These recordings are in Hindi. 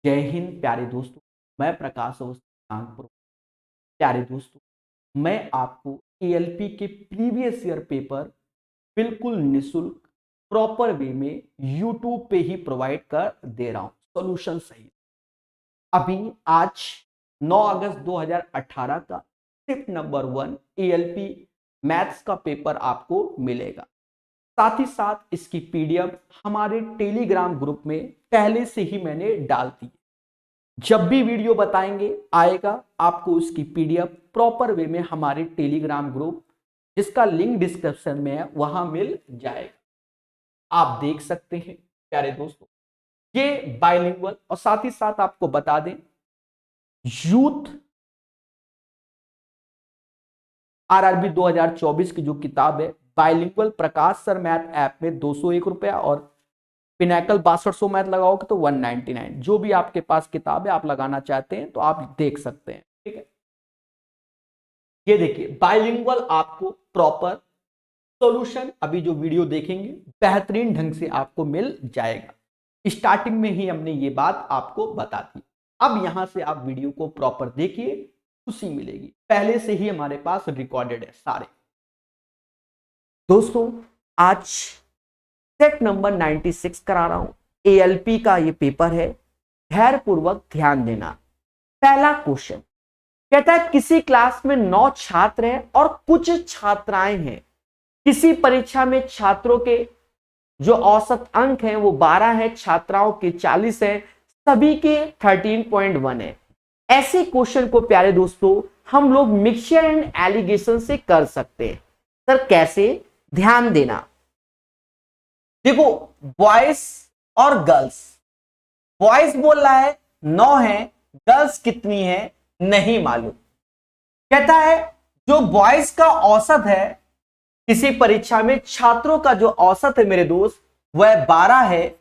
जय हिंद प्यारे दोस्तों। मैं प्रकाश अवस्थी कानपुर। प्यारे दोस्तों, मैं आपको एएलपी के प्रीवियस ईयर पेपर बिल्कुल निशुल्क प्रॉपर वे में यूट्यूब पे ही प्रोवाइड कर दे रहा हूं सॉल्यूशन सहित। अभी आज 9 अगस्त 2018 का शिफ्ट नंबर 1 एएलपी मैथ्स का पेपर आपको मिलेगा। साथ ही साथ इसकी पीडीएफ हमारे टेलीग्राम ग्रुप में पहले से ही मैंने डाल दी। जब भी वीडियो बताएंगे आएगा आपको उसकी पीडीएफ प्रॉपर वे में हमारे टेलीग्राम ग्रुप, जिसका लिंक डिस्क्रिप्शन में है, वहां मिल जाएगा। आप देख सकते हैं प्यारे दोस्तों, ये बाइलिंगुअल। और साथ ही साथ आपको बता दें, यूथ आरआरबी 2024 की जो किताब है बाइलिंगुअल प्रकाश सर मैथ ऐप में 201 रुपया, और पिनैकल 6200 मैथ लगाओगे तो 199। जो भी आपके पास किताब है आप लगाना चाहते हैं तो आप देख सकते हैं। ठीक है, ये देखिए बाइलिंगुअल आपको प्रॉपर सॉल्यूशन अभी जो वीडियो देखेंगे बेहतरीन ढंग से आपको मिल जाएगा। स्टार्टिंग में ही हमने ये बात आपको बता दी। अब यहां से आप वीडियो को प्रॉपर देखिए, खुशी मिलेगी। पहले से ही हमारे पास रिकॉर्डेड है सारे। दोस्तों, आज सेट नंबर 96 करा रहा हूं। एएलपी का ये पेपर है, धैर्य पूर्वक ध्यान देना। पहला क्वेश्चन कहता है किसी क्लास में 9 छात्र हैं और कुछ छात्राएं हैं। किसी परीक्षा में छात्रों के जो औसत अंक हैं वो 12 है, छात्राओं के 40 है, सभी के 13.1 है। ऐसे क्वेश्चन को प्यारे दोस्तों हम लोग मिक्सचर एंड एलिगेशन से कर सकते हैं। सर कैसे? ध्यान देना। देखो, बॉयज और गर्ल्स, बॉयज बोल रहा है 9 है, गर्ल्स कितनी है नहीं मालूम। कहता है जो बॉयज का औसत है किसी परीक्षा में, छात्रों का जो औसत है मेरे दोस्त वह 12 है,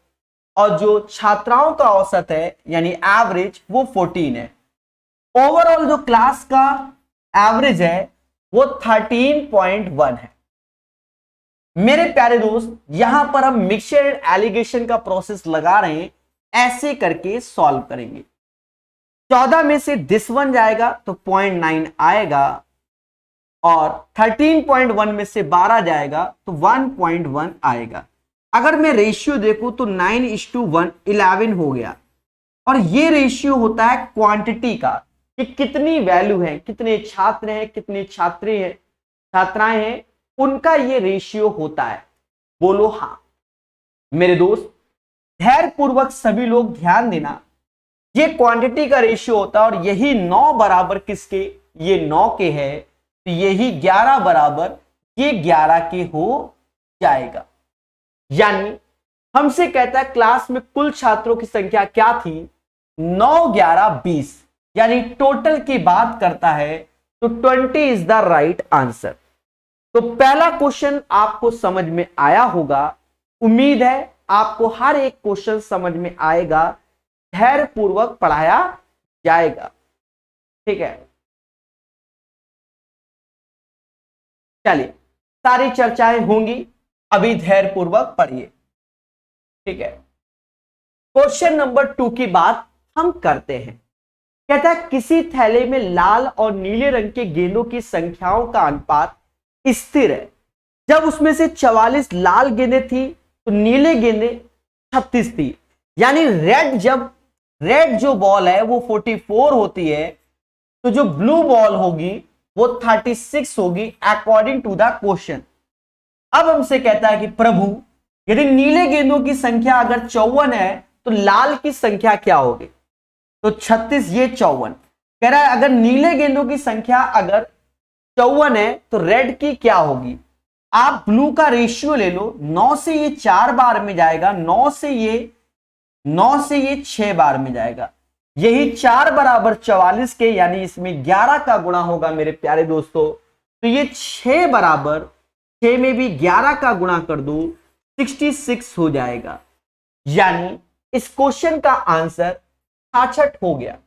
और जो छात्राओं का औसत है यानी एवरेज वो 14 है। ओवरऑल जो क्लास का एवरेज है वो 13.1 है। मेरे प्यारे दोस्त, यहां पर हम मिक्सचर एंड एलिगेशन का प्रोसेस लगा रहे हैं, ऐसे करके सॉल्व करेंगे। 14 में से दिस वन जाएगा तो 0.9 आएगा, और 13.1 में से 12 जाएगा तो 1.1 आएगा। अगर मैं रेशियो देखूं तो 9:1 11 हो गया। और ये रेशियो होता है क्वांटिटी का, कि कितनी वैल्यू है, कितने छात्र हैं, कितनी छात्राएं हैं, उनका ये रेशियो होता है। बोलो हां। मेरे दोस्त, धैर्य पूर्वक सभी लोग ध्यान देना। ये क्वांटिटी का रेशियो होता है, और यही 9 बराबर किसके? ये 9 के है, तो यही 11 बराबर ये 11 के हो जाएगा। यानी हमसे कहता है क्लास में कुल छात्रों की संख्या क्या थी? 9, 11, 20, यानी टोटल की बात करता है, तो 20 इज द राइट आंसर। तो पहला क्वेश्चन आपको समझ में आया होगा। उम्मीद है आपको हर एक क्वेश्चन समझ में आएगा, धैर्य पूर्वक पढ़ाया जाएगा। ठीक है, चलिए सारी चर्चाएं होंगी, अभी धैर्य पूर्वक पढ़िए। ठीक है, क्वेश्चन नंबर 2 की बात हम करते हैं। कहता है किसी थैले में लाल और नीले रंग के गेंदों की संख्याओं का अनुपात स्थिर है। जब उसमें से 44 लाल गेंदें थी तो नीले गेंदें 36 थी। यानी रेड जो बॉल है वो 44 होती है, तो जो ब्लू बॉल होगी वो 36 होगी अकॉर्डिंग टू द क्वेश्चन। अब हमसे कहता है कि प्रभु यदि नीले गेंदों की संख्या अगर 54 है तो लाल की संख्या क्या होगी? तो 36, ये 54 कह रहा है। अगर नीले गेंदों की संख्या अगर 54 है तो रेड की क्या होगी? आप ब्लू का रेशियो ले लो, 9 से ये 4 बार में जाएगा, 9 से ये 6 बार में जाएगा। यही 4 बराबर 44 के, यानी इसमें 11 का गुणा होगा मेरे प्यारे दोस्तों। तो ये 6 बराबर 6 में भी 11 का गुणा कर दो, 66 हो जाएगा। यानी इस क्वेश्चन का आंसर 66 हो गया।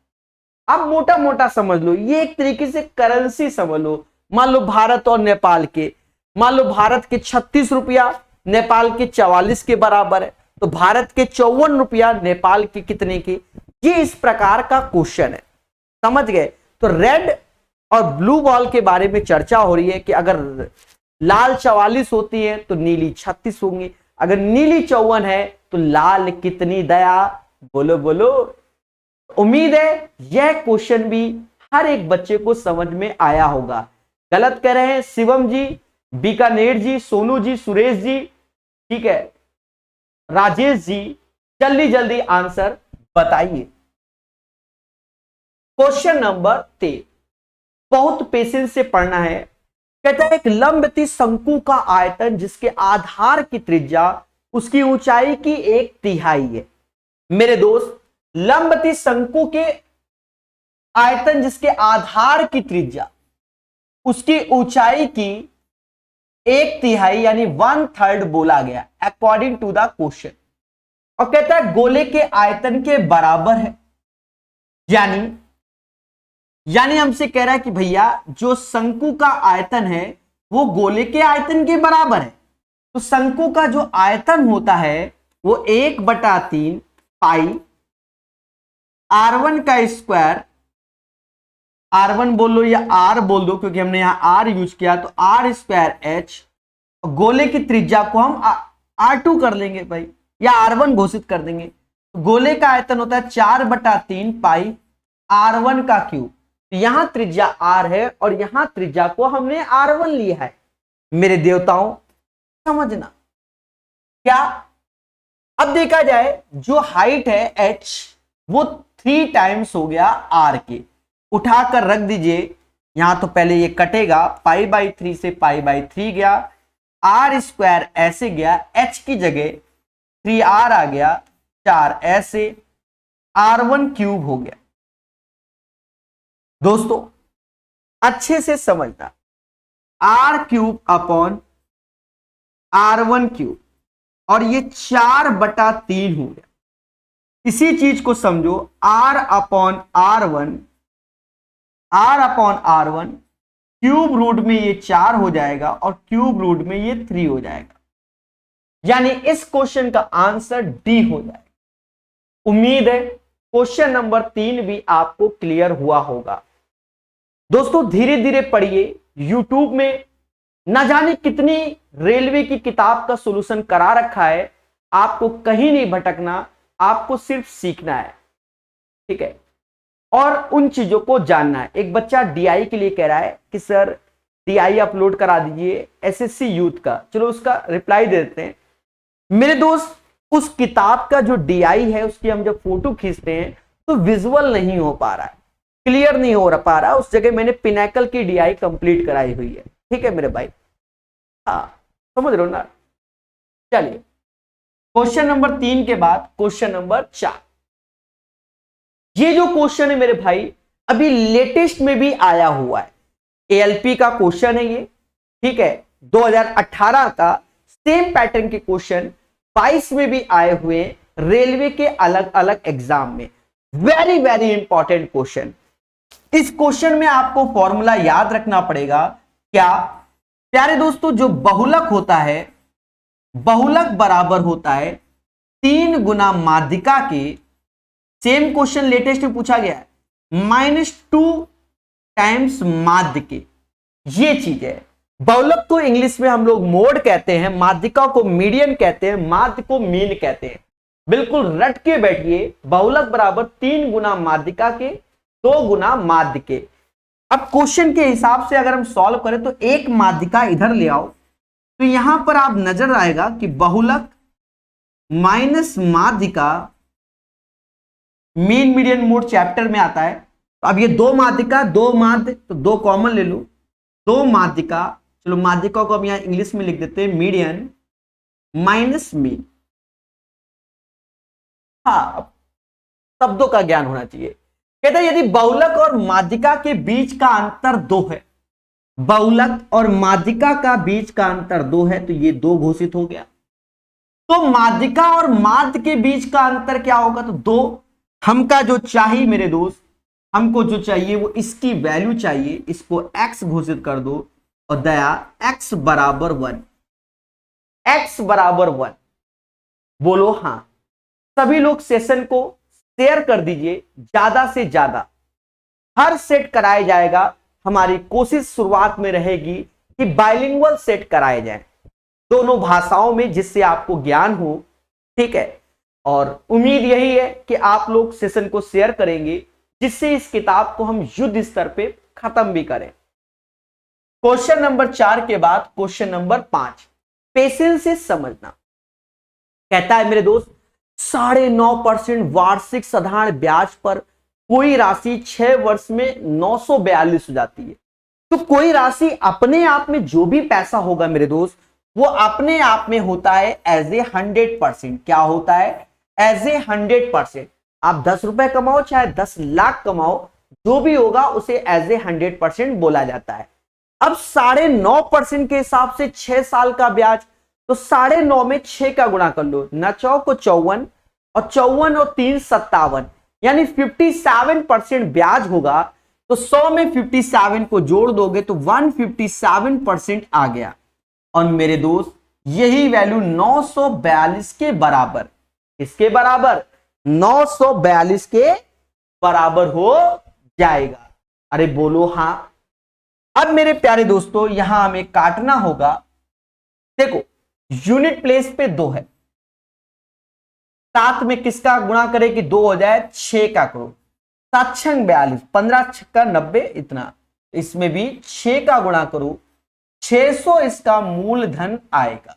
अब मोटा मोटा समझ लो, ये एक तरीके से करेंसी समझ लो। मान लो भारत और नेपाल के, मान लो भारत के 36 रुपया नेपाल के 44 के बराबर है, तो भारत के 54 रुपया नेपाल के कितने के? ये इस प्रकार का क्वेश्चन है, समझ गए। तो रेड और ब्लू बॉल के बारे में चर्चा हो रही है कि अगर लाल 44 होती है तो नीली 36 होंगी, अगर नीली 54 है तो लाल कितनी दया, बोलो बोलो। उम्मीद है यह क्वेश्चन भी हर एक बच्चे को समझ में आया होगा। गलत कह रहे हैं शिवम जी, बीकानेर जी, सोनू जी, सुरेश जी, ठीक है, राजेश जी, जल्दी जल्दी आंसर बताइए। क्वेश्चन नंबर 3, बहुत पेशेंस से पढ़ना है। कहता है एक लंबवती शंकु का आयतन जिसके आधार की त्रिज्या उसकी ऊंचाई की 1/3 है। मेरे दोस्त, लंबवती शंकु के आयतन जिसके आधार की त्रिज्या उसकी ऊंचाई की 1/3 यानी 1/3 बोला गया अकॉर्डिंग टू द क्वेश्चन। और कहता है गोले के आयतन के बराबर है, यानी हमसे कह रहा है कि भैया जो शंकु का आयतन है वो गोले के आयतन के बराबर है। तो शंकु का जो आयतन होता है वो 1/3 पाई R1 का स्क्वायर, R1 बोल लो या R बोल दो क्योंकि हमने यहां R यूज किया, तो R² H, गोले की त्रिज्या को हम R2 कर लेंगे भाई, या R1 घोषित कर देंगे। तो गोले का आयतन होता है 4/3 पाई R1 का क्यूब। यहां त्रिज्या R है और यहां त्रिज्या को हमने R1 लिया है। मेरे देवताओं समझना क्या, अब देखा जाए जो हाइट है H वो 3 टाइम्स हो गया R के, उठाकर रख दीजिए। यहां तो पहले ये कटेगा, π/3 से π/3 गया, R² ऐसे गया, H की जगह 3R आ गया, 4 ऐसे, R1 क्यूब हो गया। दोस्तों अच्छे से समझना, R³ अपॉन R1 क्यूब, और ये 4/3 हो गया। इसी चीज को समझो, R upon R1 cube root में ये 4 हो जाएगा और क्यूब रूट में ये 3 हो जाएगा, यानी इस क्वेश्चन का आंसर डी हो जाएगा। उम्मीद है क्वेश्चन नंबर 3 भी आपको क्लियर हुआ होगा। दोस्तों धीरे धीरे पढ़िए, YouTube में ना जाने कितनी रेलवे की किताब का सॉल्यूशन करा रखा है, आपको कहीं नहीं भटकना, आपको सिर्फ सीखना है, ठीक है, और उन चीजों को जानना है। एक बच्चा DI के लिए कह रहा है कि सर DI अपलोड करा दीजिए SSC यूथ का, चलो उसका रिप्लाई दे देते हैं। मेरे दोस्त उस किताब का जो DI है उसकी हम जब फोटो खींचते हैं तो विजुअल नहीं हो पा रहा है, क्लियर नहीं हो पा रहा, उस जगह मैंने पिनाकल की DI कंप्लीट कराई हुई है, ठीक है मेरे भाई, हाँ समझ रहे हो ना। चलिए क्वेश्चन नंबर 3 के बाद क्वेश्चन नंबर 4। ये जो क्वेश्चन है मेरे भाई अभी लेटेस्ट में भी आया हुआ है, ALP का क्वेश्चन है ये, ठीक है, 2018 का सेम पैटर्न के क्वेश्चन 22 में भी आए हुए रेलवे के अलग अलग एग्जाम में। Very very important question. इस क्वेश्चन में आपको फॉर्मूला याद रखना पड़ेगा। क्या प्यारे दोस्तों, जो बहुलक होता है, बहुलक बराबर होता है 3 गुना माध्यिका के, सेम क्वेश्चन लेटेस्ट में पूछा गया है, -2 टाइम्स माध्य के, ये चीज है। बहुलक को इंग्लिश में हम लोग मोड कहते हैं, माध्यिका को मीडियन कहते हैं, माध्य को मीन कहते हैं। बिल्कुल रट के बैठिए, बहुलक बराबर 3 गुना माध्यिका के 2 गुना माध्य के। अब क्वेश्चन के हिसाब से अगर हम सॉल्व करें तो एक माध्यिका इधर ले आओ, तो यहां पर आप नजर आएगा कि बहुलक माइनस माध्यिका मीन मीडियन मोड चैप्टर में आता है। तो अब ये 2 माध्यिका, 2 माध्य, तो 2 कॉमन ले लो, 2 माध्यिका, चलो माध्यिका को अब यहां इंग्लिश में लिख देते हैं मीडियन माइनस मीन। हाँ शब्दों का ज्ञान होना चाहिए। कहते हैं यदि बहुलक और माध्यिका के बीच का अंतर 2 है, बहुलक और माध्यिका का बीच का अंतर 2 है, तो ये 2 घोषित हो गया। तो माध्यिका और माध्य के बीच का अंतर क्या होगा, तो 2। हमका जो चाहिए मेरे दोस्त, हमको जो चाहिए वो इसकी वैल्यू चाहिए, इसको x घोषित कर दो और दया x बराबर 1, x बराबर 1, बोलो हाँ। सभी लोग सेशन को शेयर कर दीजिए ज्यादा से ज्यादा। हर सेट कराया जाएगा। हमारी कोशिश शुरुआत में रहेगी कि बाइलिंगुअल सेट कराए जाए दोनों भाषाओं में, जिससे आपको ज्ञान हो। ठीक है, और उम्मीद यही है कि आप लोग सेशन को शेयर करेंगे, जिससे इस किताब को हम युद्ध स्तर पे खत्म भी करें। क्वेश्चन नंबर 4 के बाद क्वेश्चन नंबर 5, पेशेंस से समझना। कहता है मेरे दोस्त, 9.5% वार्षिक साधारण ब्याज पर कोई राशि 6 वर्ष में 942 हो जाती है। तो कोई राशि अपने आप में जो भी पैसा होगा मेरे दोस्त, वो अपने आप में होता है एज ए 100%। क्या होता है? As a 100%। आप 10 रुपए कमाओ चाहे 10 लाख कमाओ, जो भी होगा उसे एज ए 100% बोला जाता है। अब 9.5% के हिसाब से 6 साल का ब्याज, तो 9.5 में 6 का गुणा कर लो, 9 को 54 और 54 और 3 57, यानी 57% ब्याज होगा। तो 100 में 57 को जोड़ दोगे तो 157% आ गया। और मेरे दोस्त यही वैल्यू 942 के बराबर, इसके बराबर 942 के बराबर हो जाएगा। अरे बोलो हां। अब मेरे प्यारे दोस्तों यहां हमें काटना होगा। देखो यूनिट प्लेस पे 2 है, 7 में किसका गुणा करे कि 2 हो जाए, 6 का करो। 7 छंग 42, 15 छक्का 90, इतना। इसमें भी 6 का गुणा करो, 600 इसका मूलधन आएगा।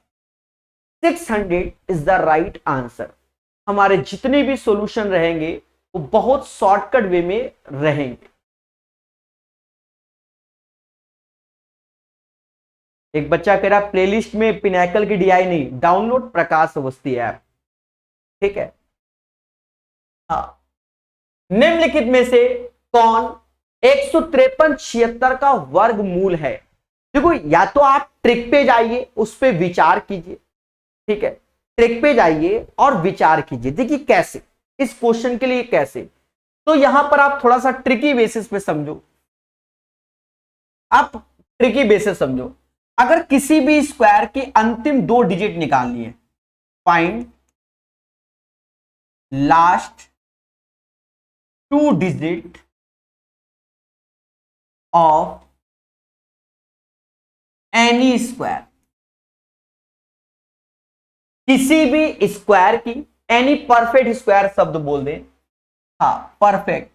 600 इज द राइट आंसर। हमारे जितने भी सॉल्यूशन रहेंगे वो बहुत शॉर्टकट वे में रहेंगे। एक बच्चा कह रहा प्लेलिस्ट में पिनैकल की डीआई नहीं, डाउनलोड प्रकाश अवस्थी ऐप। ठीक है, हाँ। निम्नलिखित में से कौन 153/76 का वर्गमूल है? देखो या तो आप ट्रिक पे जाइए, उस पे विचार कीजिए। ठीक है, ट्रिक पे जाइए और विचार कीजिए। देखिए कैसे, इस क्वेश्चन के लिए कैसे। तो यहां पर आप थोड़ा सा ट्रिकी बेसिस पे समझो, आप ट्रिकी बेसिस समझो। अगर किसी भी स्क्वायर की अंतिम 2 डिजिट निकालनी है, find last 2 digit of N E square. किसी भी स्क्वायर की, एनी परफेक्ट स्क्वायर शब्द बोल दें, हाँ परफेक्ट,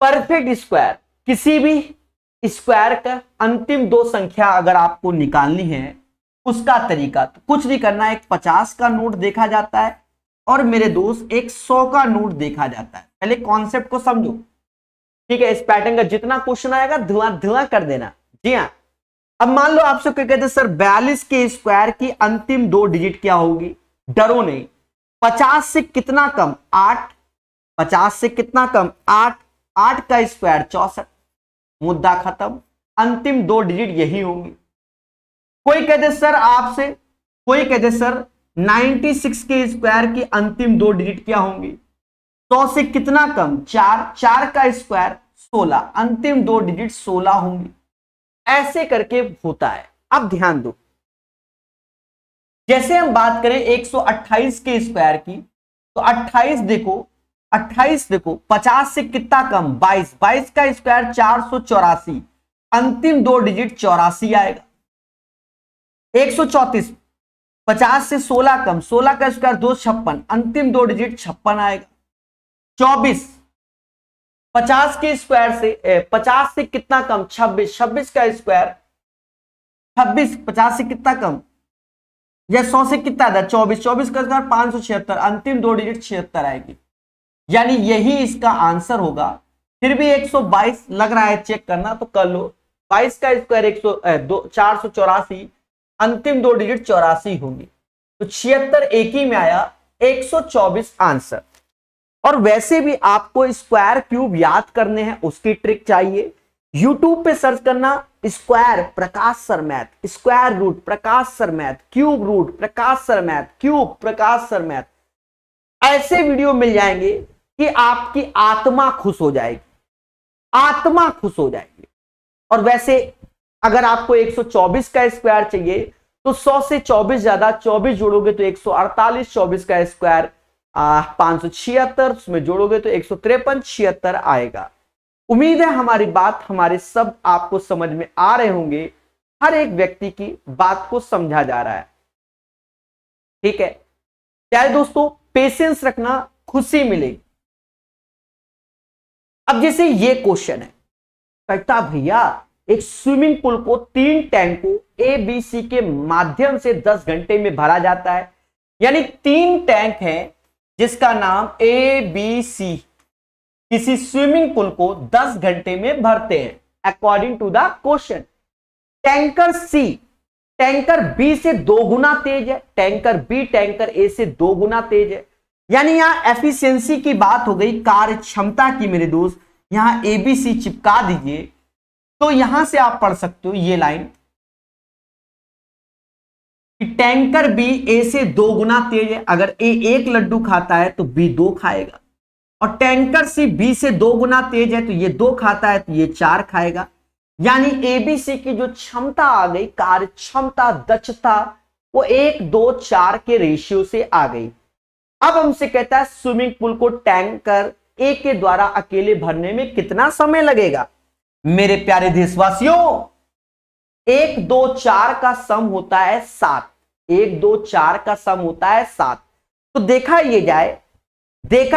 परफेक्ट स्क्वायर। किसी भी स्क्वायर का अंतिम 2 संख्या अगर आपको निकालनी है, उसका तरीका तो कुछ नहीं करना है। एक 50 का नोट देखा जाता है और मेरे दोस्त एक 100 का नोट देखा जाता है। पहले कॉन्सेप्ट को समझो। ठीक है, इस पैटर्न का जितना क्वेश्चन आएगा धुआं धुआं कर देना। जी हाँ, अब मान लो आपसे क्या कहते हैं सर 42 के स्क्वायर की अंतिम 2 डिजिट क्या होगी? डरो नहीं। 50 से कितना कम? 8। 50 से कितना कम? 8। 8 का स्क्वायर 64। मुद्दा खत्म। अंतिम 2 डिजिट यही होंगी। कोई कहते सर आपसे, कोई कहते सर 96 के स्क्वायर की अंतिम 2 डिजिट क्या होंगी? 100 से कितना कम? 4। 4 का स्क्वायर 16, अंतिम 2 डिजिट 16 होंगी। ऐसे करके होता है। अब ध्यान दो, जैसे हम बात करें 128 के स्क्वायर की, तो 28 देखो, 28 देखो 50 से कितना कम? 22। 22 का स्क्वायर 484, अंतिम 2 डिजिट 84 आएगा। 134, 50 से 16 कम, 16 का स्क्वायर 256, अंतिम 2 डिजिट 56 आएगा। 24, 50 के स्क्वायर से 50 से कितना कम? 26। 26 का स्क्वायर 26, 50 से कितना कम या 100 से कितना था? 24। 24 का स्क्वायर 576, अंतिम 2 डिजिट 76 आएगी। यानी यही इसका आंसर होगा। फिर भी 122 लग रहा है, चेक करना तो कर लो। 22 का स्क्वायर 484, अंतिम 2 डिजिट 84 होंगी। तो 76 एक ही में आया, 124 आंसर। और वैसे भी आपको स्क्वायर क्यूब याद करने हैं, उसकी ट्रिक चाहिए। यूट्यूब पे सर्च करना स्क्वायर प्रकाश सर मैथ, स्क्वायर रूट प्रकाश सर मैथ, क्यूब रूट प्रकाश सर मैथ, क्यूब प्रकाश सर मैथ। ऐसे वीडियो मिल जाएंगे कि आपकी आत्मा खुश हो जाएगी, आत्मा खुश हो जाएगी। और वैसे अगर आपको 124 का स्क्वायर चाहिए तो 100 से 24 ज्यादा, 24 जोड़ोगे तो 148, 24 का स्क्वायर 576, उसमें जोड़ोगे तो 153, 76 आएगा। उम्मीद है हमारी बात, हमारे सब आपको समझ में आ रहे होंगे, हर एक व्यक्ति की बात को समझा जा रहा है। ठीक है, चाहे दोस्तों पेशेंस रखना, खुशी मिलेगी। अब जैसे ये क्वेश्चन है, कहता भैया एक स्विमिंग पूल को 3 टैंकों ए बी सी के माध्यम से 10 घंटे में भरा जाता है। यानी 3 टैंक हैं जिसका नाम ए बी सी किसी स्विमिंग पूल को 10 घंटे में भरते हैं according to the question. Tanker C tanker B से 2 गुना तेज है, टैंकर बी टैंकर ए से 2 गुना तेज है। यानी यहां एफिशिएंसी की बात हो गई, कार्य क्षमता की मेरे दोस्त। यहां एबीसी चिपका दीजिए, तो यहां से आप पढ़ सकते हो ये लाइन कि टैंकर बी ए से 2 गुना तेज है। अगर ए 1 लड्डू खाता है तो बी 2 खाएगा, और टैंकर सी बी से 2 गुना तेज है तो ये 2 खाता है तो ये 4 खाएगा। यानी एबीसी की जो क्षमता आ गई, कार्य क्षमता, दक्षता, वो 1, 2, 4 के रेशियो से आ गई। अब हमसे कहता है स्विमिंग पूल को टैंकर ए के द्वारा अकेले भरने में कितना समय लगेगा। मेरे प्यारे देशवासियों, 1, 2, 4 का सम होता है 7, 1, 2, 4 का सम होता है 7। तो देखा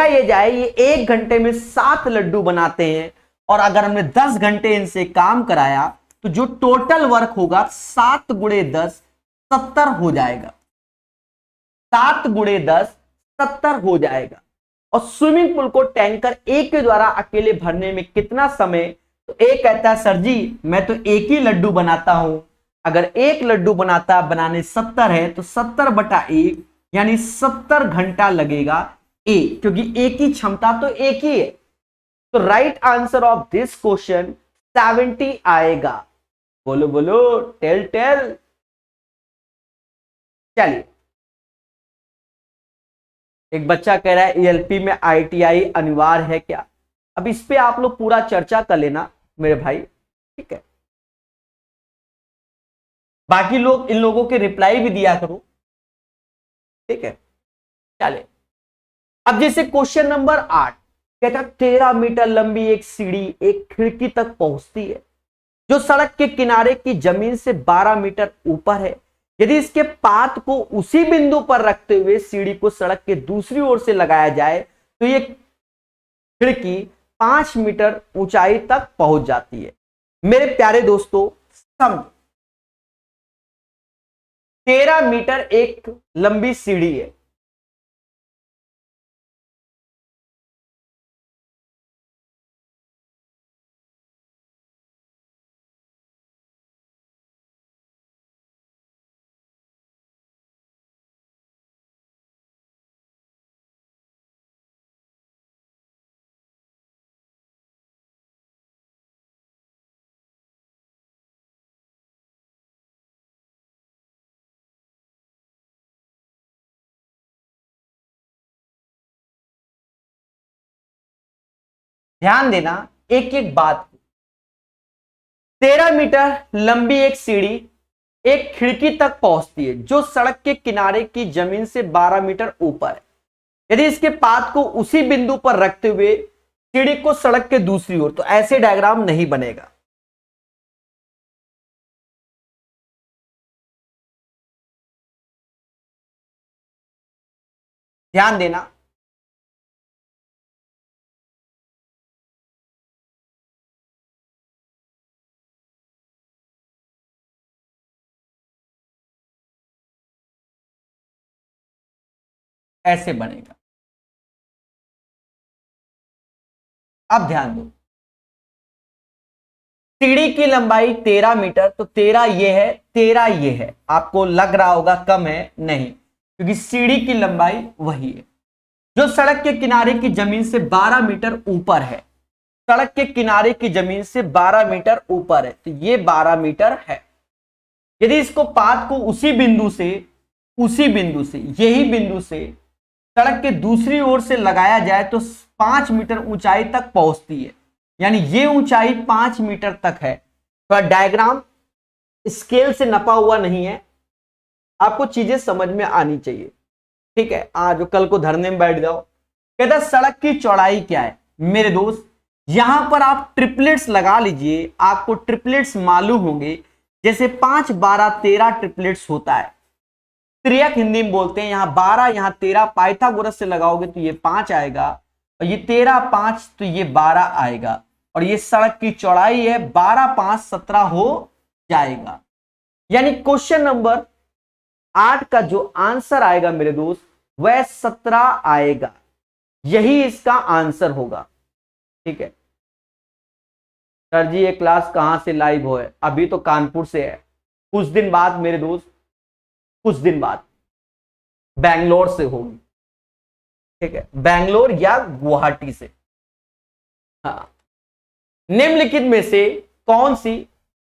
ये जाए ये 1 घंटे में 7 लड्डू बनाते हैं, और अगर हमने 10 घंटे इनसे काम कराया तो जो टोटल वर्क होगा 7 गुणे 10 70 हो जाएगा। 7 गुणे 10 70 हो जाएगा। और स्विमिंग पूल को टैंकर ए के द्वारा अकेले भरने में कितना समय, तो ए कहता है सर जी मैं तो एक ही लड्डू बनाता हूं। अगर 1 लड्डू बनाने 70 है तो 70/1 यानी 70 घंटा लगेगा ए, क्योंकि ए की क्षमता तो एक ही है। तो right answer of this question 70 आएगा। बोलो बोलो, टेल। चलिए, एक बच्चा कह रहा है एएलपी में आईटीआई अनिवार्य है क्या। अब इस पे आप लोग पूरा चर्चा कर लेना मेरे भाई, ठीक है। बाकी लोग इन लोगों के रिप्लाई भी दिया करो, ठीक है। चले, अब जैसे क्वेश्चन नंबर 8 कहता 13 मीटर लंबी एक सीढ़ी एक खिड़की तक पहुंचती है जो सड़क के किनारे की जमीन से 12 मीटर ऊपर है। यदि इसके पात को उसी बिंदु पर रखते हुए सीढ़ी को सड़क के दूसरी ओर से लगाया जाए तो यह खिड़की 5 मीटर ऊंचाई तक पहुंच जाती है। मेरे प्यारे दोस्तों, समझो 13 मीटर एक लंबी सीढ़ी है। ध्यान देना एक एक बात। 13 मीटर लंबी एक सीढ़ी एक खिड़की तक पहुंचती है जो सड़क के किनारे की जमीन से 12 मीटर ऊपर है। यदि इसके पात को उसी बिंदु पर रखते हुए सीढ़ी को सड़क के दूसरी ओर, तो ऐसे डायग्राम नहीं बनेगा। ध्यान देना, ऐसे बनेगा। अब ध्यान दो, सीढ़ी की लंबाई 13 मीटर, तो 13 ये है, 13 ये है। आपको लग रहा होगा कम है, नहीं, क्योंकि सीढ़ी की लंबाई वही है जो सड़क के किनारे की जमीन से 12 मीटर ऊपर है। सड़क के किनारे की जमीन से 12 मीटर ऊपर है, तो ये 12 मीटर है। यदि इसको पात को उसी बिंदु से यही बिंदु से सड़क के दूसरी ओर से लगाया जाए तो 5 मीटर ऊंचाई तक पहुंचती है। यानी ये ऊंचाई 5 मीटर तक है। तो डायग्राम स्केल से नपा हुआ नहीं है, आपको चीजें समझ में आनी चाहिए, ठीक है। आज कल को धरने में बैठ जाओ। कहता है सड़क की चौड़ाई क्या है मेरे दोस्त, यहां पर आप ट्रिपलेट्स लगा लीजिए, आपको ट्रिपलेट्स मालूम होंगे, जैसे 5 12 13 ट्रिपलेट्स होता है, त्रियक हिंदी में बोलते हैं। यहां 12 यहां 13, पाइथागोरस से लगाओगे तो ये 5 आएगा, और ये 13 5 तो ये 12 आएगा, और ये सड़क की चौड़ाई है, 12 5 17 हो जाएगा। यानी क्वेश्चन नंबर 8 का जो आंसर आएगा मेरे दोस्त वह 17 आएगा, यही इसका आंसर होगा, ठीक है। सर जी ये क्लास कहां से लाइव हो है? अभी तो कानपुर से है, कुछ दिन बाद मेरे दोस्त, कुछ दिन बाद बैंगलोर से होगी, ठीक है, बैंगलोर या गुवाहाटी से। हाँ, निम्नलिखित में से कौन सी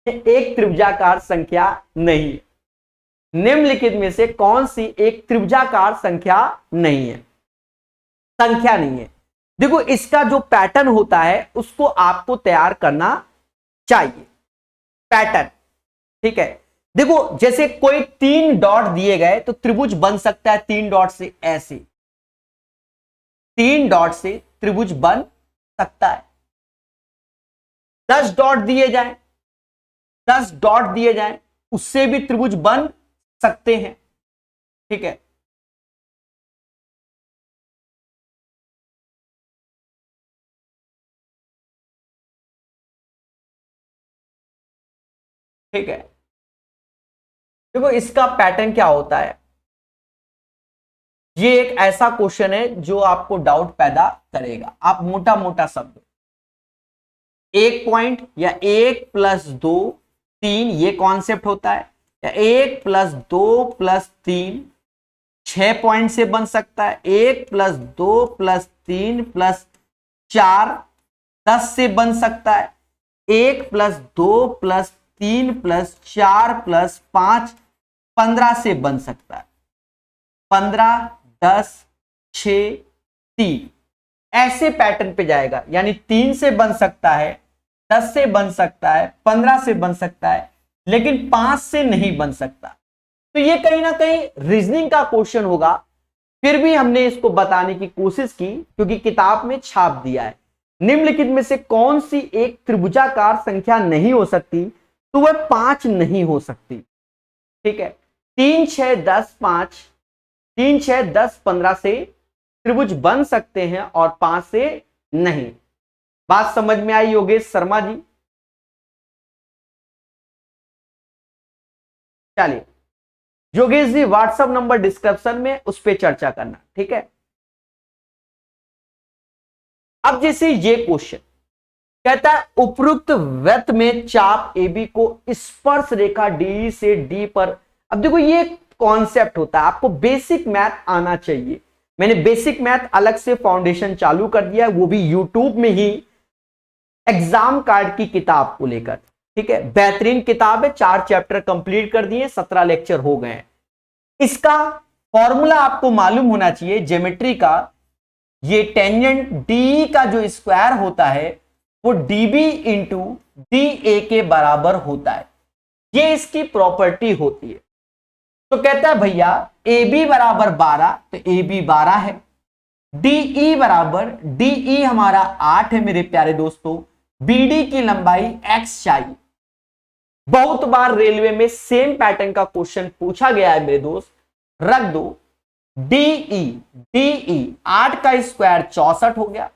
एक त्रिभुजाकार संख्या नहीं है? निम्नलिखित में से कौन सी एक त्रिभुजाकार संख्या नहीं है? संख्या नहीं है। देखो इसका जो पैटर्न होता है उसको आपको तैयार करना चाहिए, पैटर्न, ठीक है। देखो जैसे कोई 3 डॉट दिए गए तो त्रिभुज बन सकता है 3 डॉट से, ऐसे 3 डॉट से त्रिभुज बन सकता है। 10 डॉट दिए जाए, 10 डॉट दिए जाए, उससे भी त्रिभुज बन सकते हैं, ठीक है। ठीक है, देखो इसका पैटर्न क्या होता है। ये एक ऐसा क्वेश्चन है जो आपको डाउट पैदा करेगा। आप मोटा मोटा शब्द 1 पॉइंट या 1 + 2 3 ये कॉन्सेप्ट होता है, या 1 + 2 + 3 6 पॉइंट से बन सकता है, 1 + 2 + 3 + 4 10 से बन सकता है, 1 + 2 + 3 + 4 + 5 15 से बन सकता है, 15 10 6 3 ऐसे पैटर्न पे जाएगा। यानी 3 से बन सकता है, 10 से बन सकता है, 15 से बन सकता है, लेकिन 5 से नहीं बन सकता। तो ये कहीं ना कहीं रीजनिंग का क्वेश्चन होगा, फिर भी हमने इसको बताने की कोशिश की क्योंकि किताब में छाप दिया है। निम्नलिखित में से कौन सी एक त्रिभुजाकार संख्या नहीं हो सकती, तो वह 5 नहीं हो सकती, ठीक है। 3 6 10 5, 3 6 10 15 से त्रिभुज बन सकते हैं और 5 से नहीं। बात समझ में आई योगेश शर्मा जी? चलिए Yogesh ji WhatsApp number description में, उस पर चर्चा करना, ठीक है। अब जैसे ये क्वेश्चन कहता है उपरोक्त वृत्त में चाप AB को स्पर्श रेखा DE से D पर। अब देखो ये कॉन्सेप्ट होता है, आपको बेसिक मैथ आना चाहिए। मैंने बेसिक मैथ अलग से फाउंडेशन चालू कर दिया है, वो भी यूट्यूब में ही, एग्जाम कार्ड की किताब को लेकर, ठीक है। बेहतरीन किताब है, 4 चैप्टर कंप्लीट कर दिए, 17 लेक्चर हो गए हैं। इसका फॉर्मूला आपको मालूम होना चाहिए ज्योमेट्री का। ये टेंजेंट DE का जो स्क्वायर होता है वो DB इंटू DA के बराबर होता है, ये इसकी प्रॉपर्टी होती है। तो कहता है भैया AB बराबर 12, तो AB 12 है, DE बराबर, DE हमारा 8 है मेरे प्यारे दोस्तों, BD की लंबाई x चाहिए। बहुत बार रेलवे में सेम पैटर्न का क्वेश्चन पूछा गया है मेरे दोस्त, रख दो DE 8 का स्क्वायर 64 हो गया,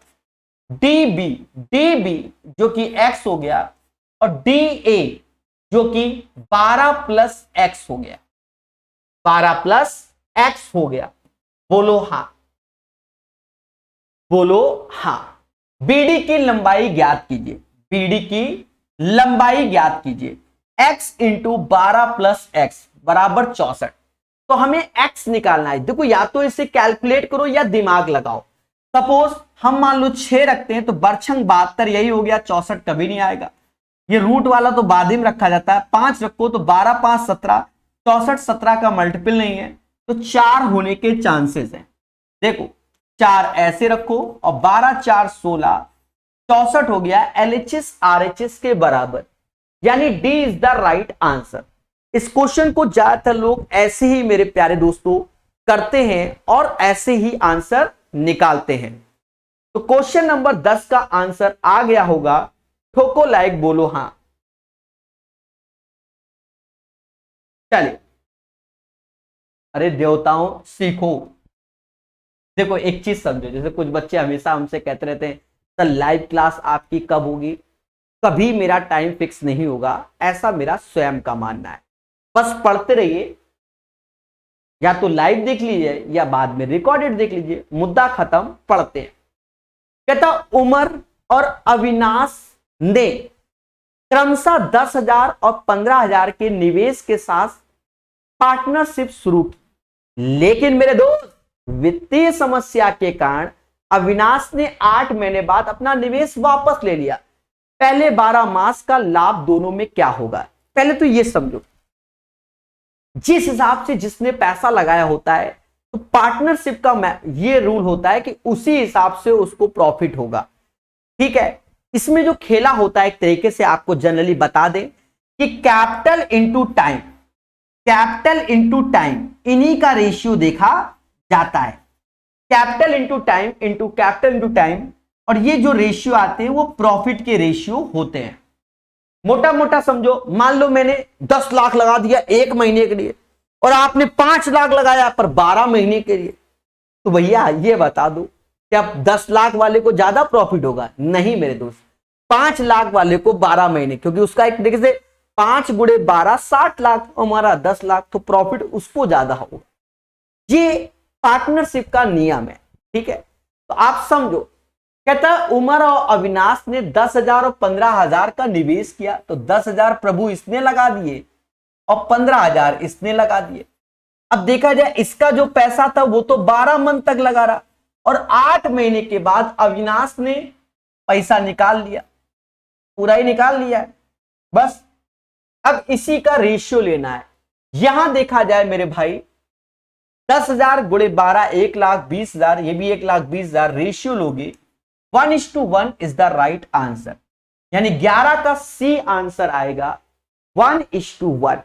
DB जो कि x हो गया, और DA जो कि 12 + x हो गया, 12 + x हो गया। बोलो हां, बोलो हां। BD की लंबाई ज्ञात कीजिए, BD की लंबाई ज्ञात कीजिए, x इंटू 12 + x बराबर 64। तो हमें x निकालना है। देखो या तो इसे कैलकुलेट करो या दिमाग लगाओ। सपोज हम मान लो 6 रखते हैं तो बरछंग 72 यही हो गया, 64 कभी नहीं आएगा। ये रूट वाला तो बाद में रखा जाता है। 5 रखो तो 12 5 17, 64 17 का मल्टीपल नहीं है, तो 4 होने के चांसेस हैं। देखो 4 ऐसे रखो और 12 4 16, 64 हो गया LHS RHS के बराबर, यानी D is the right answer. इस क्वेश्चन को ज्यादातर लोग ऐसे ही मेरे प्यारे दोस्तों करते हैं और ऐसे ही आंसर निकालते हैं। तो क्वेश्चन नंबर 10 का आंसर आ गया होगा, ठोको लाइक बोलो हां। चलिए, अरे देवताओं सीखो। देखो एक चीज समझो, जैसे कुछ बच्चे हमेशा हमसे कहते रहते हैं सर लाइव क्लास आपकी कब होगी। कभी मेरा टाइम फिक्स नहीं होगा, ऐसा मेरा स्वयं का मानना है। बस पढ़ते रहिए, या तो लाइव देख लीजिए या बाद में रिकॉर्डेड देख लीजिए, मुद्दा खत्म, पढ़ते हैं। कहता उमर और अविनाश ने क्रमशः 10,000 और 15,000 के निवेश के साथ पार्टनरशिप शुरू की, लेकिन मेरे दोस्त वित्तीय समस्या के कारण अविनाश ने 8 महीने बाद अपना निवेश वापस ले लिया। पहले 12 मास का लाभ दोनों में क्या होगा? पहले तो यह समझो, जिस हिसाब से जिसने पैसा लगाया होता है तो पार्टनरशिप का ये रूल होता है कि उसी हिसाब से उसको प्रॉफिट होगा। ठीक है, इसमें जो खेला होता है एक तरीके से आपको जनरली बता दें कि capital into time, capital into time, इन्हीं का रेशियो देखा जाता है। Capital into time into capital into time, और ये जो रेशियो आते हैं वो प्रॉफिट के रेशियो होते हैं। मोटा मोटा समझो, मान लो मैंने 10 लाख लगा दिया 1 महीने के लिए और आपने 5 लाख लगाया पर 12 महीने के लिए, तो भैया ये बता दो क्या 10 लाख वाले को ज्यादा प्रॉफिट होगा? नहीं मेरे दोस्त, 5 लाख वाले को 12 महीने, क्योंकि उसका एक तरीके से 5 गुणे 12 60 लाख, हमारा 10 लाख, तो प्रॉफिट उसको ज्यादा होगा। ये पार्टनरशिप का नियम है। ठीक है, तो आप समझो, कहता उमर और अविनाश ने 10,000 और 15,000 का निवेश किया, तो 10,000 प्रभु इसने लगा दिए और 15,000 इसने लगा दिए। अब देखा जाए इसका जो पैसा था वो तो 12 मंथ तक लगा रहा, और 8 महीने के बाद अविनाश ने पैसा निकाल लिया, पूरा ही निकाल लिया है बस। अब इसी का रेशियो लेना है। यहां देखा जाए मेरे भाई, 10,000 गुणे 12 1,20,000, ये भी 1,20,000, रेशियो लोगे 1:1 इज द राइट आंसर, यानी 11 का सी आंसर आएगा 1:1।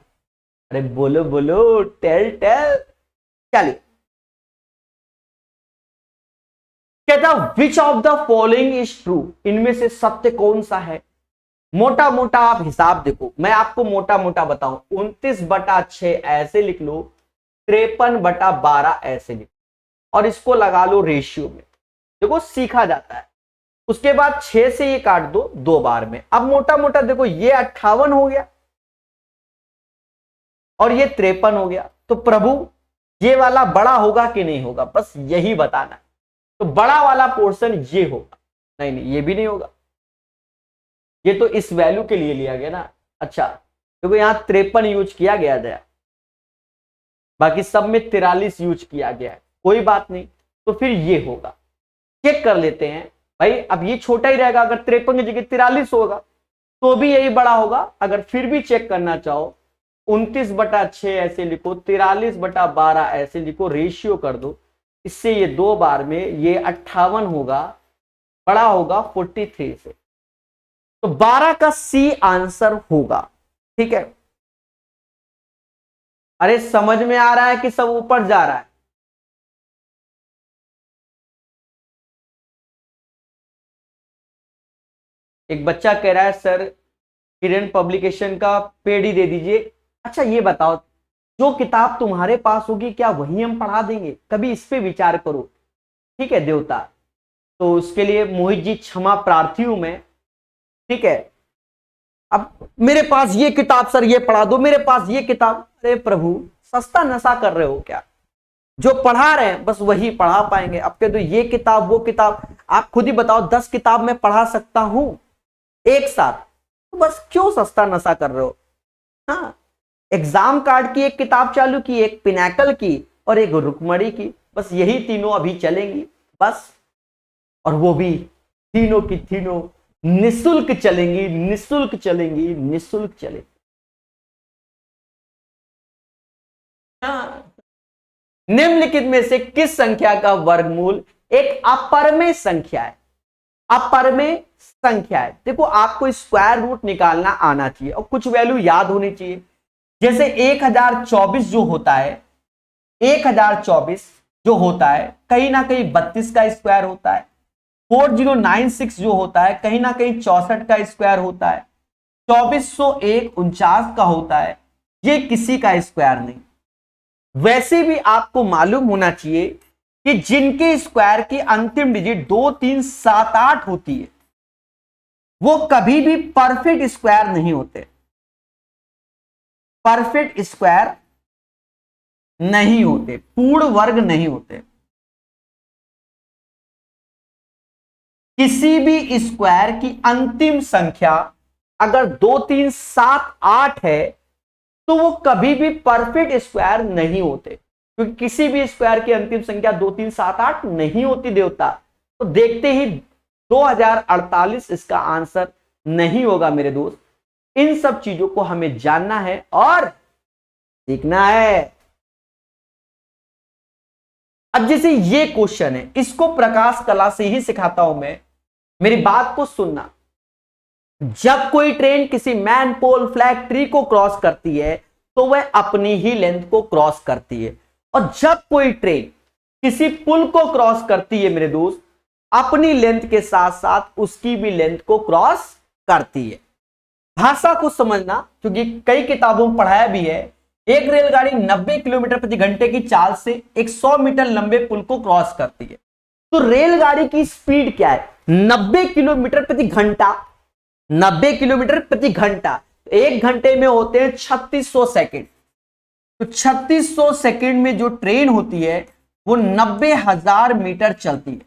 अरे बोलो बोलो, टेल टेल। चलिए, कहता which of the following is true, इनमें से सत्य कौन सा है? मोटा मोटा आप हिसाब देखो, मैं आपको मोटा मोटा बताऊं, 29/6 ऐसे लिख लो, 53/12 ऐसे लिख लो, और इसको लगा लो रेशियो में। देखो सीखा जाता है। उसके बाद 6 से ये काट दो 2 बार में। अब मोटा मोटा देखो, ये 58 हो गया और ये 53 हो गया, तो प्रभु ये वाला बड़ा होगा कि नहीं होगा, बस यही बताना। तो बड़ा वाला पोर्शन ये होगा, नहीं नहीं ये भी नहीं होगा, ये तो इस वैल्यू के लिए लिया गया ना। अच्छा, क्योंकि यहां 53 यूज किया गया था, बाकी सब में 43 यूज किया गया है, कोई बात नहीं। तो फिर ये होगा, चेक कर लेते हैं भाई। अब ये छोटा ही रहेगा, अगर 53 की जगह 43 होगा तो भी यही बड़ा होगा। अगर फिर भी चेक करना चाहो, 29/6 ऐसे लिखो, 43/12 ऐसे लिखो, रेशियो कर दो, इससे ये 2 बार में ये 58 होगा, बड़ा होगा 43 से। तो 12 का सी आंसर होगा। ठीक है, अरे समझ में आ रहा है कि सब ऊपर जा रहा है? एक बच्चा कह रहा है सर किरण पब्लिकेशन का पेड ही दे दीजिए। अच्छा ये बताओ, जो किताब तुम्हारे पास होगी क्या वही हम पढ़ा देंगे? कभी इस पे विचार करो। ठीक है देवता, तो उसके लिए मोहित जी क्षमा प्रार्थी हूं मैं। ठीक है, अब मेरे पास ये किताब सर ये पढ़ा दो, मेरे पास ये किताब। अरे प्रभु, सस्ता नशा कर रहे हो क्या? जो पढ़ा रहे हैं बस वही पढ़ा पाएंगे। अब के तो ये किताब वो किताब, आप खुद ही बताओ 10 किताब में पढ़ा सकता हूं एक साथ, तो बस क्यों सस्ता नशा कर रहे हो? हाँ, एग्जाम कार्ड की एक किताब चालू की, एक पिनाकल की और एक रुकमणी की, बस यही तीनों अभी चलेंगी बस। और वो भी तीनों की तीनों निःशुल्क चलेंगी, निःशुल्क चलेंगी, निःशुल्क चलेंगी। हाँ, निम्नलिखित में से किस संख्या का वर्गमूल एक अपरमेय संख्या है? अपरमेय संख्या है। देखो आपको स्क्वायर रूट निकालना आना चाहिए और कुछ वैल्यू याद होनी चाहिए। जैसे 1024 जो होता है, 1024 जो होता है कहीं ना कहीं 32 का स्क्वायर होता है। 4096 जो होता है कहीं ना कहीं 64 का स्क्वायर होता है। 2401 49 का होता है, ये किसी का स्क्वायर नहीं। वैसे भी आपको मालूम होना चाहिए कि जिनके स्क्वायर की अंतिम डिजिट 2 3 7 8 होती है वो कभी भी परफेक्ट स्क्वायर नहीं होते, परफेक्ट स्क्वायर नहीं होते, पूर्ण वर्ग नहीं होते। किसी भी स्क्वायर की अंतिम संख्या अगर 2 3 7 8 है तो वो कभी भी परफेक्ट स्क्वायर नहीं होते, क्योंकि किसी भी स्क्वायर की अंतिम संख्या 2 3 7 8 नहीं होती देवता। तो देखते ही 2048 इसका आंसर नहीं होगा मेरे दोस्त। इन सब चीजों को हमें जानना है और सीखना है। अब जैसे ये क्वेश्चन है, इसको प्रकाश कला से ही सिखाता हूं मैं, मेरी बात को सुनना। जब कोई ट्रेन किसी मैन पोल फ्लैग ट्री को क्रॉस करती है तो वह अपनी ही लेंथ को क्रॉस करती है, और जब कोई ट्रेन किसी पुल को क्रॉस करती है मेरे दोस्त, अपनी लेंथ के साथ साथ उसकी भी लेंथ को क्रॉस करती है। भाषा को समझना, क्योंकि कई किताबों में पढ़ाया भी है। एक रेलगाड़ी 90 किलोमीटर प्रति घंटे की चाल से एक 100 मीटर लंबे पुल को क्रॉस करती है। तो रेलगाड़ी की स्पीड क्या है? 90 किलोमीटर प्रति घंटा। 90 किलोमीटर प्रति घंटा, एक घंटे में होते हैं 3600 सेकंड। तो 3600 सेकंड में जो ट्रेन होती है वो 90,000 मीटर चलती है।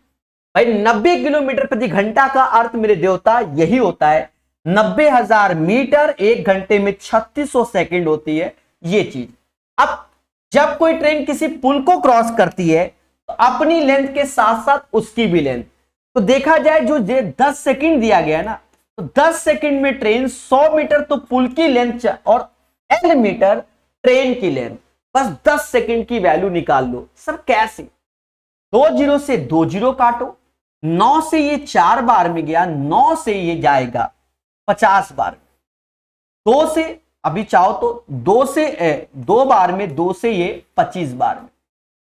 भाई 90 किलोमीटर प्रति घंटा का अर्थ मेरे देवता यही होता है, 90,000 मीटर एक घंटे में 3600 सेकंड होती है ये चीज। अब जब कोई ट्रेन किसी पुल को क्रॉस करती है तो अपनी लेंथ के साथ साथ उसकी भी लेंथ, तो देखा जाए जो 10 सेकंड दिया गया ना, तो 10 सेकंड में ट्रेन 100 मीटर तो पुल की लेंथ और L मीटर ट्रेन की लेंथ, बस 10 सेकंड की वैल्यू निकाल लो। सर कैसे? 2 जीरो से 2 जीरो काटो, 9 से ये 4 बार में गया, 9 से ये जाएगा 50 बार, 2 से अभी चाहो तो 2 बार में, 2 से ये 25 बार में,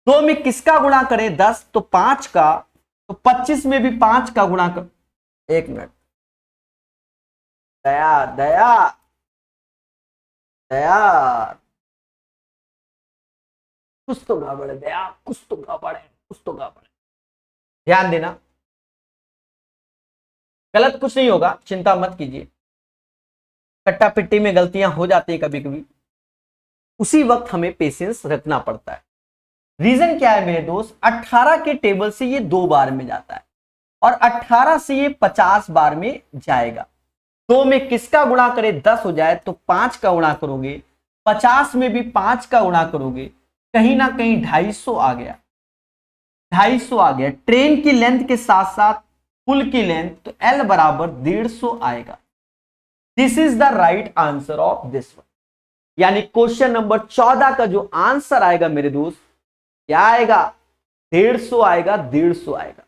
2 में किसका गुणा करें 10 तो 5 का, तो 25 में भी 5 का गुणा कर। एक मिनट, दया दया दया, कुछ तो गड़बड़ है दया, कुछ तो गड़बड़ है, कुछ तो गड़बड़ है, ध्यान देना। गलत कुछ नहीं होगा, चिंता मत कीजिए। कट्टा पिट्टी में गलतियां हो जाती है कभी कभी, उसी वक्त हमें पेशेंस रखना पड़ता है। रीजन क्या है मेरे दोस्त? 18 के टेबल से ये 2 बार में जाता है और 18 से ये 50 बार में जाएगा। 2 में किसका गुणा करे 10 हो जाए तो 5 का गुणा करोगे, 50 में भी 5 का गुणा करोगे, कहीं ना कहीं 250 आ गया, 250 आ गया। ट्रेन की लेंथ के साथ साथ पुल की लेंथ, तो L बराबर 150 आएगा। This is the right answer of this one. यानी क्वेश्चन नंबर 14 का जो आंसर आएगा मेरे दोस्त, क्या आएगा? 150 आएगा, 150 आएगा।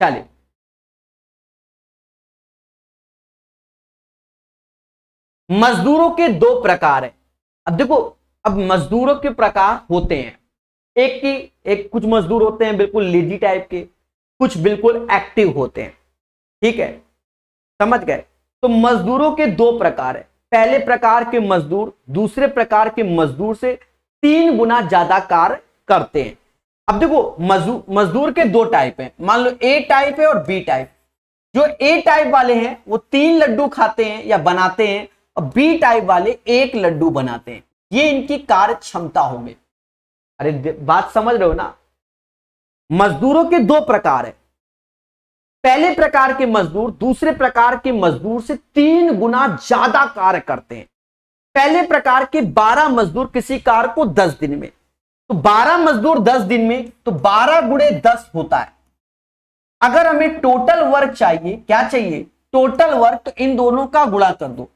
चलिए मजदूरों के 2 प्रकार है। अब देखो, अब मजदूरों के प्रकार होते हैं, एक कुछ मजदूर होते हैं बिल्कुल लेजी टाइप के, कुछ बिल्कुल एक्टिव होते हैं। ठीक है, समझ गए? तो मजदूरों के 2 प्रकार है। पहले प्रकार के मजदूर दूसरे प्रकार के मजदूर से 3 गुना ज्यादा कार्य करते हैं। अब देखो मजदूर के 2 टाइप हैं, मान लो A टाइप है और B टाइप। जो A टाइप वाले हैं वो 3 लड्डू खाते हैं या बनाते हैं, और B टाइप वाले 1 लड्डू बनाते हैं। ये इनकी कार्य क्षमता होगी। अरे बात समझ रहे हो ना? मजदूरों के 2 प्रकार है। पहले प्रकार के मजदूर दूसरे प्रकार के मजदूर से 3 गुना ज्यादा कार्य करते हैं। पहले प्रकार के 12 मजदूर किसी कार्य को 10 दिन में, तो 12 मजदूर 10 दिन में, तो 12 गुणे 10 होता है। अगर हमें टोटल वर्क चाहिए, क्या चाहिए? टोटल वर्क, तो इन दोनों का गुणा कर दो।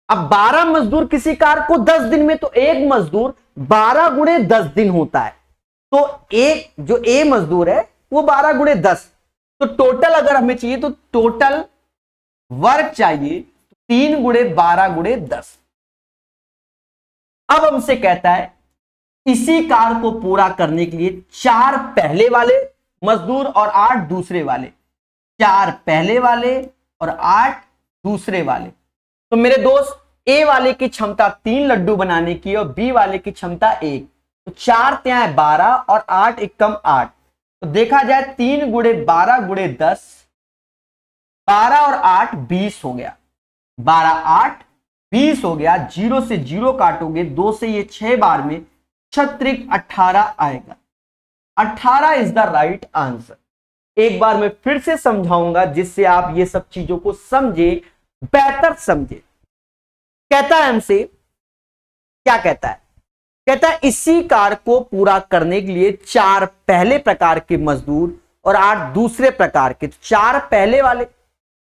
अब 12 मजदूर किसी कार्य को 10 दिन में, तो एक मजदूर 12 गुणे 10 दिन होता है। तो एक जो A मजदूर है वो 12 गुणे 10, तो टोटल अगर हमें चाहिए तो टोटल वर्क चाहिए 3 गुणे 12 गुणे 10। अब हमसे कहता है इसी कार्य को पूरा करने के लिए 4 पहले वाले मजदूर और 8 दूसरे वाले, 4 पहले वाले और 8 दूसरे वाले। तो मेरे दोस्त ए वाले की क्षमता 3 लड्डू बनाने की और बी वाले की क्षमता 1, तो 4 त्यां 12 और 8 एकम 8। तो देखा जाए 3 गुणे 12 गुणे 10, 12 और 8 20 हो गया, 12 8 20 हो गया। 0 से 0 काटोगे, 2 से ये 6 बार में 6 18 आएगा। 18 इज द राइट आंसर। एक बार मैं फिर से समझाऊंगा जिससे आप ये सब चीजों को समझे, बेहतर समझे। कहता है हमसे, क्या कहता है? कहता है इसी कार्य को पूरा करने के लिए 4 पहले प्रकार के मजदूर और 8 दूसरे प्रकार के। तो 4 पहले वाले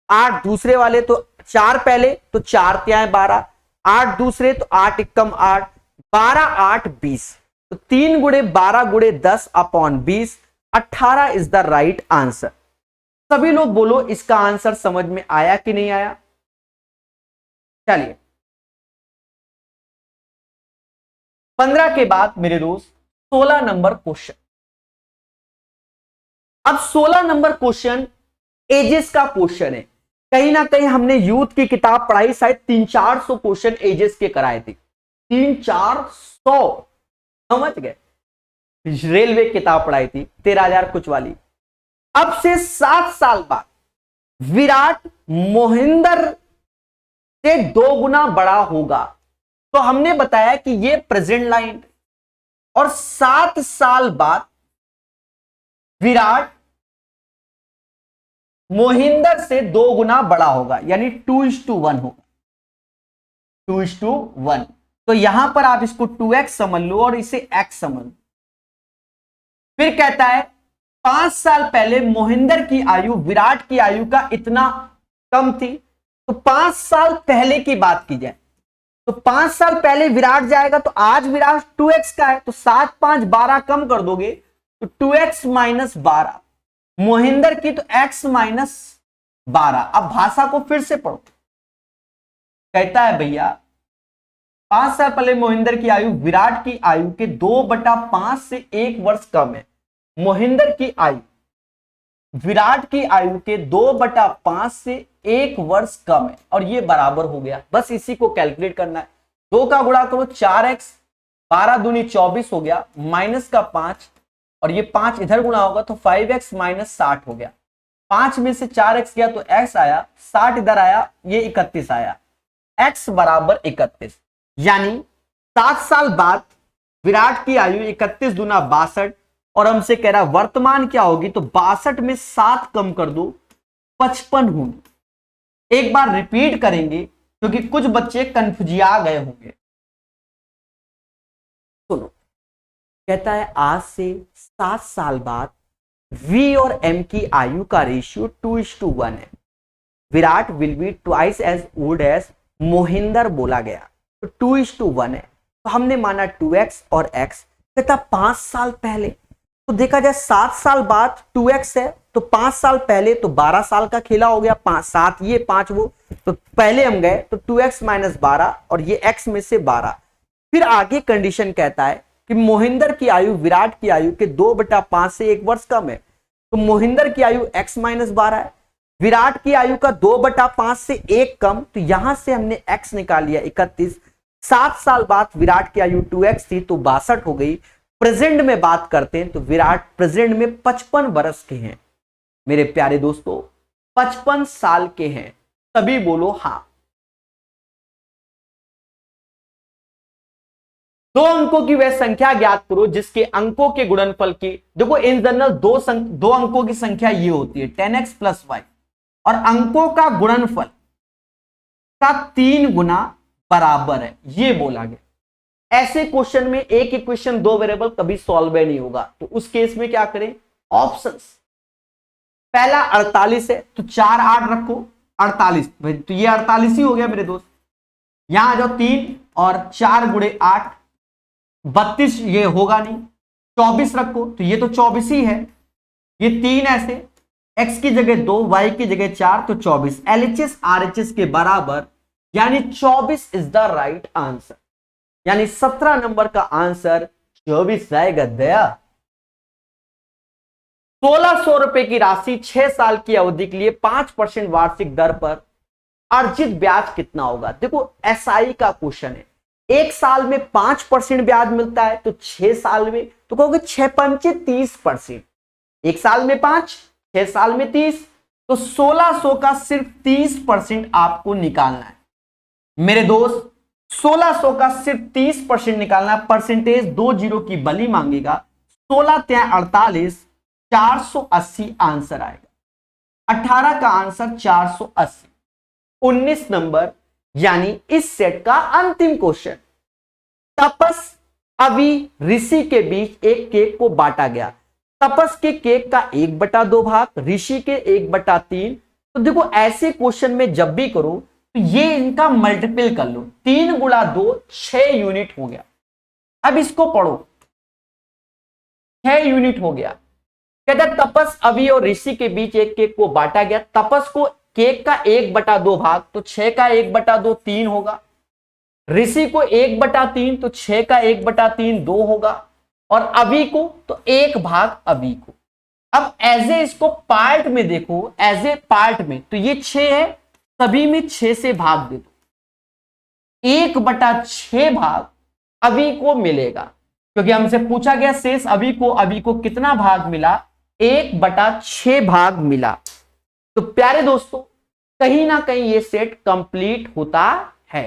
8 दूसरे वाले, तो 4 पहले तो 4 त्यां 12, 8 दूसरे तो 8 एकम 8, 12 8 20। तो 3 गुणे 12 गुणे 10 upon 20, 18 is the right answer. सभी लोग बोलो इसका आंसर समझ में आया कि नहीं आया? चलिए 15 के बाद मेरे दोस्त 16 नंबर क्वेश्चन। अब 16 नंबर क्वेश्चन एजेस का क्वेश्चन है। कहीं ना कहीं हमने यूथ की किताब पढ़ाई, शायद 300-400 क्वेश्चन एजेस के कराए थे, 300-400, समझ गए? रेलवे किताब पढ़ाई थी 13,000 कुछ वाली। अब से 7 साल बाद विराट मोहिंदर से 2 गुना बड़ा होगा। तो हमने बताया कि ये प्रेजेंट लाइन, और 7 साल बाद विराट मोहिंदर से 2 गुना बड़ा होगा, यानी 2:1 होगा, 2:1। तो यहां पर आप इसको 2x समझ लो और इसे x समझ लो। फिर कहता है 5 साल पहले मोहिंदर की आयु विराट की आयु का इतना कम थी। तो 5 साल पहले की बात की जाए तो 5 साल पहले विराट जाएगा, तो आज विराट 2x का है, तो 7 5 12 कम कर दोगे तो 2x - 12। मोहिंदर की तो x - 12। अब भाषा को फिर से पढ़ो। कहता है भैया 5 साल पहले मोहिंदर की आयु विराट की आयु के 2/5 से 1 वर्ष कम है। मोहिंदर की आयु विराट की आयु के 2/5 से 1 वर्ष कम है, और ये बराबर हो गया। बस इसी को कैलकुलेट करना है। 2 का गुणा करो 4x, 12 दूनी 24 हो गया, माइनस का 5, और ये 5 इधर गुणा होगा तो 5x - 60 हो गया। 5 में से 4x गया तो x आया, 60 इधर आया, ये 31 आया, x बराबर 31। यानी 7 साल बाद विराट की आयु 31 दूना 62, और हमसे कह रहा वर्तमान क्या होगी, तो 62 में 7 कम कर दो 55 होगी। एक बार रिपीट करेंगे क्योंकि कुछ बच्चे कंफ्यूजिया गए होंगे। सुनो, कहता है आज से 7 साल बाद V और M की आयु का रेशियो 2:1 है। Virat will be twice as old as Mohinder बोला गया, तो 2:1 है। तो हमने माना 2x और x। कहता 5 साल पहले, तो देखा जाए 7 साल बाद 2x है, तो 5 साल पहले तो 12 साल का खेला हो गया, 5 7 ये 5 वो, तो पहले हम गए तो 2x - 12 और ये x में से 12। फिर आगे कंडीशन कहता है कि मोहिंदर की आयु विराट की आयु के 2/5 से 1 वर्ष कम है। तो मोहिंदर की आयु x - 12 है, विराट की आयु का 2/5 से 1 कम, तो यहां से हमने x निकाल लिया 31। 7 साल बाद विराट की आयु 2x थी तो 62 हो गई। प्रेजेंट में बात करते हैं तो विराट प्रेजेंट में 55 वर्ष के हैं। मेरे प्यारे दोस्तों 55 साल के हैं, तभी बोलो हां। 2 अंकों की वह संख्या ज्ञात करो जिसके अंकों के गुणनफल की, देखो इन जनरल 2 अंकों की संख्या ये होती है 10x + y, और अंकों का गुणनफल का 3 गुना बराबर है, ये बोला गया। ऐसे क्वेश्चन में एक इक्वेशन 2 वेरिएबल कभी सॉल्व नहीं होगा, तो उस केस में क्या करें, ऑप्शंस। पहला 48 है तो 4 8 रखो 48, तो ये 48 ही हो गया मेरे दोस्त। यहां आ जाओ 3 और 4 गुणे 8 32, ये होगा नहीं। 24 रखो तो ये तो 24 ही है, ये 3 ऐसे x की जगह 2, y की जगह 4 तो 24, LHS RHS के बराबर, यानी 24 इज द राइट आंसर। यानी 17 नंबर का आंसर 24 रहेगा दया। 1600 रुपए की राशि 6 साल की अवधि के लिए 5% वार्षिक दर पर अर्जित ब्याज कितना होगा। देखो SI का क्वेश्चन है, एक साल में 5% ब्याज मिलता है, तो 6 साल में तो कहोगे 6 पंचे 30%, एक साल में 5, 6 साल में 30, तो 1600 का सिर्फ 30% आपको निकालना है मेरे दोस्त। 1600 का सिर्फ 30% निकालना है, परसेंटेज 2 जीरो की बली मांगेगा। 16 त्या 48, 480 आंसर आएगा। 18 का आंसर 480। 19 नंबर यानी इस सेट का अंतिम क्वेश्चन। तपस, अवि, ऋषि के बीच एक केक को बांटा गया। तपस के केक का 1/2 भाग, ऋषि के 1/3। तो देखो ऐसे क्वेश्चन में जब भी करो तो ये इनका मल्टीपल कर लो, 3 गुणा 2 6 यूनिट हो गया। अब इसको पढ़ो, 6 यूनिट हो गया। कहता है तपस, अवि और ऋषि के बीच एक केक को बांटा गया। तपस को केक का 1/2 भाग, तो 6 का 1/2 3 होगा। ऋषि को 1/3, तो 6 का 1/3 2 होगा। और अवि को तो 1 भाग अवि को। अब एज ए इसको पार्ट में देखो, एज ए पार्ट में तो ये 6 है, सभी में 6 से भाग दे दो, 1/6 भाग अवि को मिलेगा, क्योंकि हमसे पूछा गया शेष अवि को कितना भाग मिला, 1/6 भाग मिला। तो प्यारे दोस्तों, कहीं ना कहीं ये सेट कंप्लीट होता है।